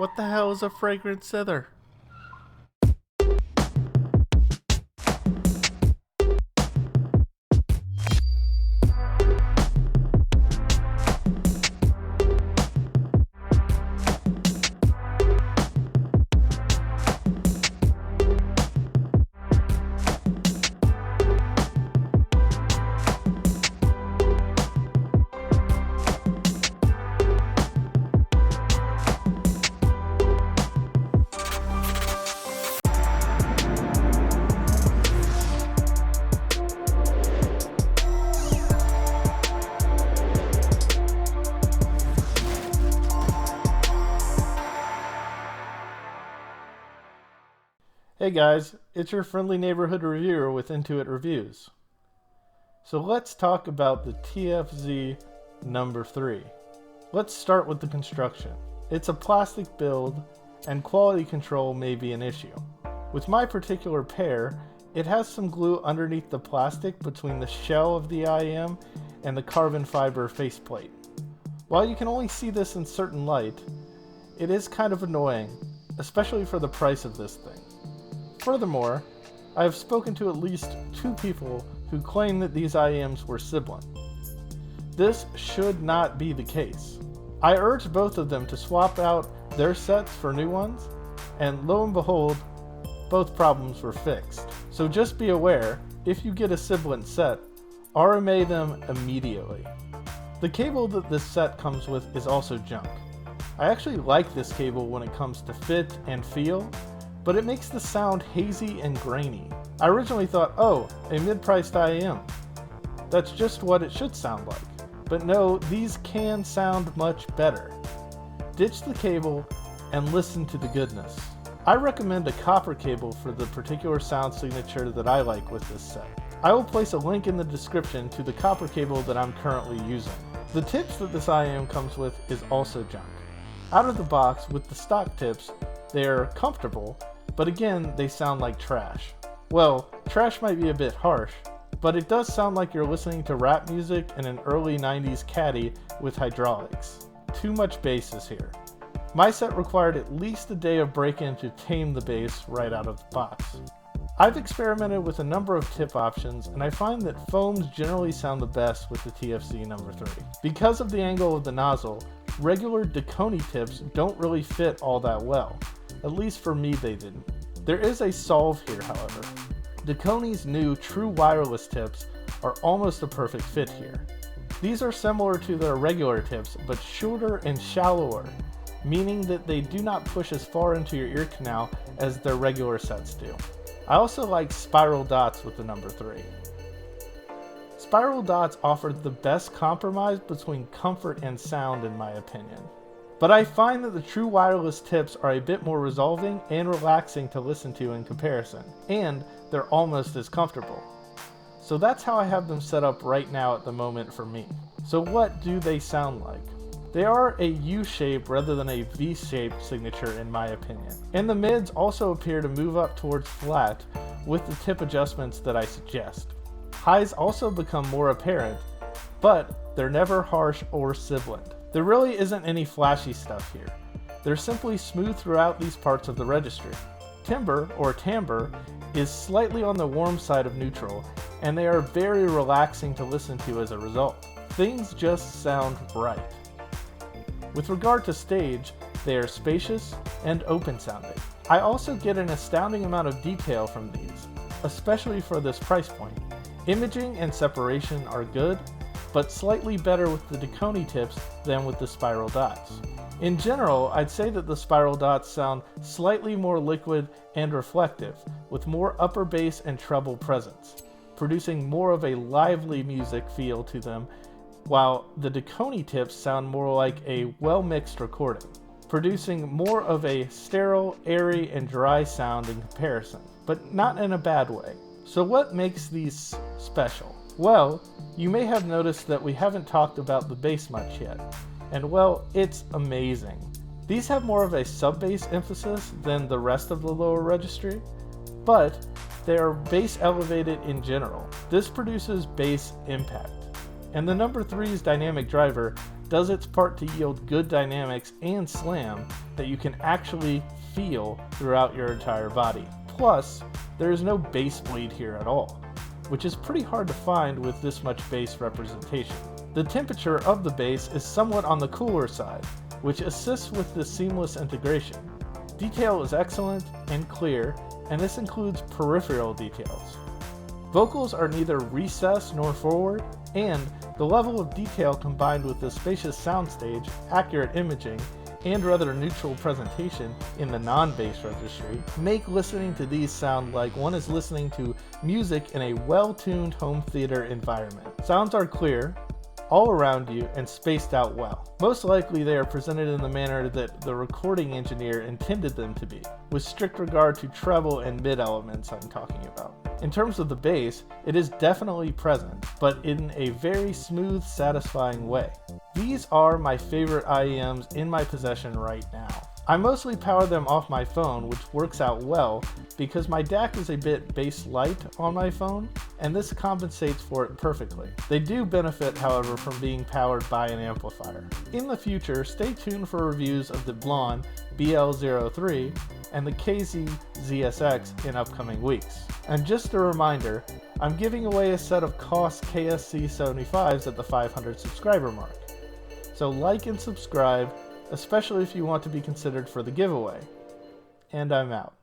What the hell is a fragrant zither? Hey guys, it's your friendly neighborhood reviewer with inToit Reviews. So let's talk about the TFZ No. 3. Let's start with the construction. It's a plastic build and quality control may be an issue. With my particular pair, it has some glue underneath the plastic between the shell of the IM and the carbon fiber faceplate. While you can only see this in certain light, it is kind of annoying, especially for the price of this thing. Furthermore, I have spoken to at least 2 people who claim that these IMs were sibling. This should not be the case. I urged both of them to swap out their sets for new ones, and lo and behold, both problems were fixed. So just be aware, if you get a sibling set, RMA them immediately. The cable that this set comes with is also junk. I actually like this cable when it comes to fit and feel, but it makes the sound hazy and grainy. I originally thought, oh, a mid-priced IM. That's just what it should sound like. But no, these can sound much better. Ditch the cable and listen to the goodness. I recommend a copper cable for the particular sound signature that I like with this set. I will place a link in the description to the copper cable that I'm currently using. The tips that this IM comes with is also junk. Out of the box with the stock tips, they're comfortable, but again, they sound like trash. Well, trash might be a bit harsh, but it does sound like you're listening to rap music in an early 90s caddy with hydraulics. Too much bass is here. My set required at least a day of break-in to tame the bass right out of the box. I've experimented with a number of tip options, and I find that foams generally sound the best with the TFZ No. 3. Because of the angle of the nozzle, regular Dekoni tips don't really fit all that well. At least for me they didn't. There is a solve here, however. Dekoni's new true wireless tips are almost a perfect fit here. These are similar to their regular tips, but shorter and shallower, meaning that they do not push as far into your ear canal as their regular sets do. I also like spiral dots with the No. 3. Spiral dots offer the best compromise between comfort and sound in my opinion. But I find that the true wireless tips are a bit more resolving and relaxing to listen to in comparison, and they're almost as comfortable. So that's how I have them set up right now at the moment for me. So what do they sound like? They are a U-shape rather than a V-shaped signature in my opinion. And the mids also appear to move up towards flat with the tip adjustments that I suggest. Highs also become more apparent, but they're never harsh or sibilant. There really isn't any flashy stuff here. They're simply smooth throughout these parts of the registry. Timbre, or timbre, is slightly on the warm side of neutral, and they are very relaxing to listen to as a result. Things just sound right. With regard to stage, they are spacious and open sounding. I also get an astounding amount of detail from these, especially for this price point. Imaging and separation are good, but slightly better with the Dekoni tips than with the spiral dots. In general, I'd say that the spiral dots sound slightly more liquid and reflective, with more upper bass and treble presence, producing more of a lively music feel to them, while the Dekoni tips sound more like a well-mixed recording, producing more of a sterile, airy, and dry sound in comparison, but not in a bad way. So what makes these special? Well, you may have noticed that we haven't talked about the bass much yet, and well, it's amazing. These have more of a sub-bass emphasis than the rest of the lower registry, but they are bass elevated in general. This produces bass impact. And the No. 3's dynamic driver does its part to yield good dynamics and slam that you can actually feel throughout your entire body. Plus, there is no bass bleed here at all, which is pretty hard to find with this much bass representation. The temperature of the bass is somewhat on the cooler side, which assists with the seamless integration. Detail is excellent and clear, and this includes peripheral details. Vocals are neither recessed nor forward, and the level of detail combined with the spacious soundstage, accurate imaging, and rather neutral presentation in the non-bass registry make listening to these sound like one is listening to music in a well-tuned home theater environment. Sounds are clear, all around you, and spaced out well. Most likely they are presented in the manner that the recording engineer intended them to be, with strict regard to treble and mid elements I'm talking about. In terms of the bass, it is definitely present, but in a very smooth, satisfying way. These are my favorite IEMs in my possession right now. I mostly power them off my phone, which works out well because my DAC is a bit bass light on my phone, and this compensates for it perfectly. They do benefit, however, from being powered by an amplifier. In the future, stay tuned for reviews of the Blonde BL03 and the KXXS in upcoming weeks. And just a reminder, I'm giving away a set of COS KSC 75s at the 500 subscriber mark. So like and subscribe, especially if you want to be considered for the giveaway. And I'm out.